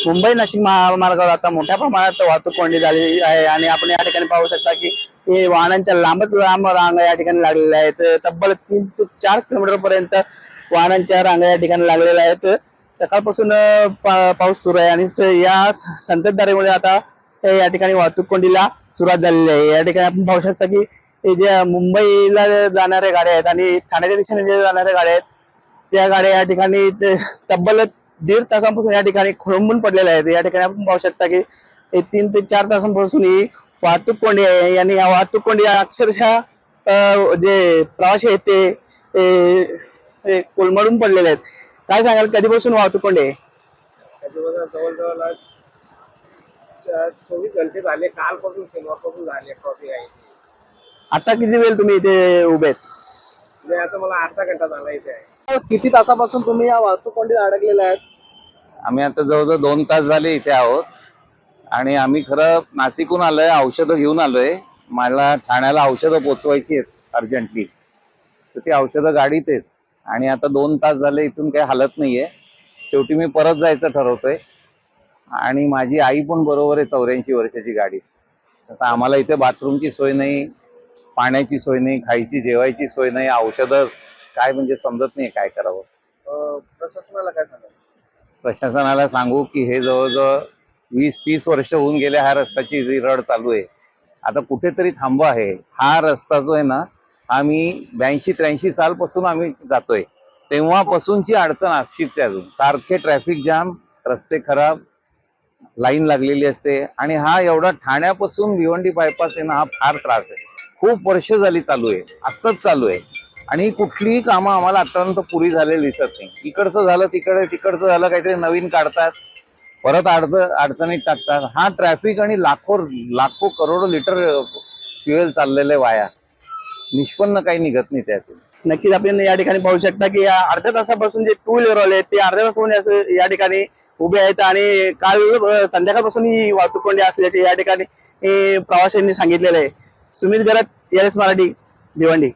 मुंबई नाशिक महामार्गावर आता मोठ्या प्रमाणात वाहतूक कोंडी झालेली आहे आणि आपण या ठिकाणी पाहू शकता की हे वाहनांच्या लांबच लांब रांगा या ठिकाणी लागलेल्या आहेत। तब्बल 3 ते 4 किलोमीटर पर्यंत वाहनांच्या रांगा या ठिकाणी लागलेल्या आहेत। सकाळपासून पाऊस सुरू आहे आणि या संततधारेमुळे आता या ठिकाणी वाहतूक कोंडीला सुरुवात झालेली आहे। या ठिकाणी आपण पाहू शकता की हे जे मुंबईला जाणाऱ्या गाड्या आहेत आणि ठाण्याच्या दिशेने जे जाणाऱ्या गाड्या आहेत त्या गाड्या या ठिकाणी तब्बल 1.5 तासांपासून या ठिकाणी खोळंबून पडलेल्या आहेत। या ठिकाणी आपण पाहू शकता की 3 ते 4 तासांपासून ही वाहतूक कोंडी आहे आणि या वाहतूक कोंडी अक्षरशः जे प्रवासी आहेत ते कोलमडून पडलेले आहेत। काय सांगाल, कधीपासून वाहतूक कोंडी आहे? जवळजवळ 24 घंटे झाले, कालपासून शनिवारपासून झाले ट्रॉफिक आहे। आता किती वेळ तुम्ही इथे उभे आहेत? आता मला अर्धा घंटा झाला इथे आहे। किती तासापासून तुम्ही या वाहतूक कोंडीत अडकलेले आहेत? आम्ही आता जवळजवळ 2 तास झाले इथे आहोत आणि आम्ही खरं नाशिकहून आलोय, औषधं घेऊन आलोय। मला ठाण्याला औषधं पोचवायची आहेत अर्जंटली, तर ती औषधं गाडीत आहेत आणि आता 2 तास झाले इथून काही हालत नाहीये। शेवटी मी परत जायचं ठरवतोय आणि माझी आई पण बरोबर आहे, 84 वर्षाची गाडी। आता आम्हाला इथे बाथरूमची सोय नाही, पाण्याची सोय नाही, खायची जेवायची सोय नाही, औषधं काय म्हणजे समजत नाही काय करावं। प्रशासनाला काय सांगाल? प्रशासनाला सांगू की हे जवळजवळ 20-30 वर्ष होऊन गेले ह्या रस्त्याची जी रड चालू आहे, आता कुठेतरी थांबवा आहे। हा रस्ता जो आहे ना, आम्ही 82-83 सालपासून आम्ही जातोय, तेव्हापासूनची अडचण अशीच आहे अजून। सारखे ट्रॅफिक जाम, रस्ते खराब, लाईन लागलेली असते आणि हा एवढा ठाण्यापासून भिवंडी बायपास आहे ना, हा फार त्रास आहे। खूप वर्ष झाली चालू आहे, असंच चालू आहे आणि कुठलीही कामं आम्हाला आतापर्यंत पुरी झालेली दिसत नाही। इकडचं झालं तिकडे, तिकडचं झालं काहीतरी नवीन काढतात, परत अडचणीत टाकतात। हा ट्रॅफिक आणि लाखो करोडो लिटर फ्युएल चाललेले वाया, निष्पन्न काही निघत नाही त्यातून। नक्कीच आपण या ठिकाणी पाहू शकता की या अर्ध्या तासापासून जे 2 व्हीलर वाले ते अर्ध्या तासापासून या ठिकाणी उभे आहेत आणि काल संध्याकाळपासून ही वाहतूक कोंडी असल्याचे या ठिकाणी प्रवाशांनी सांगितलेले आहे। सुमित गरत, एलएस मराठी, भिवंडी।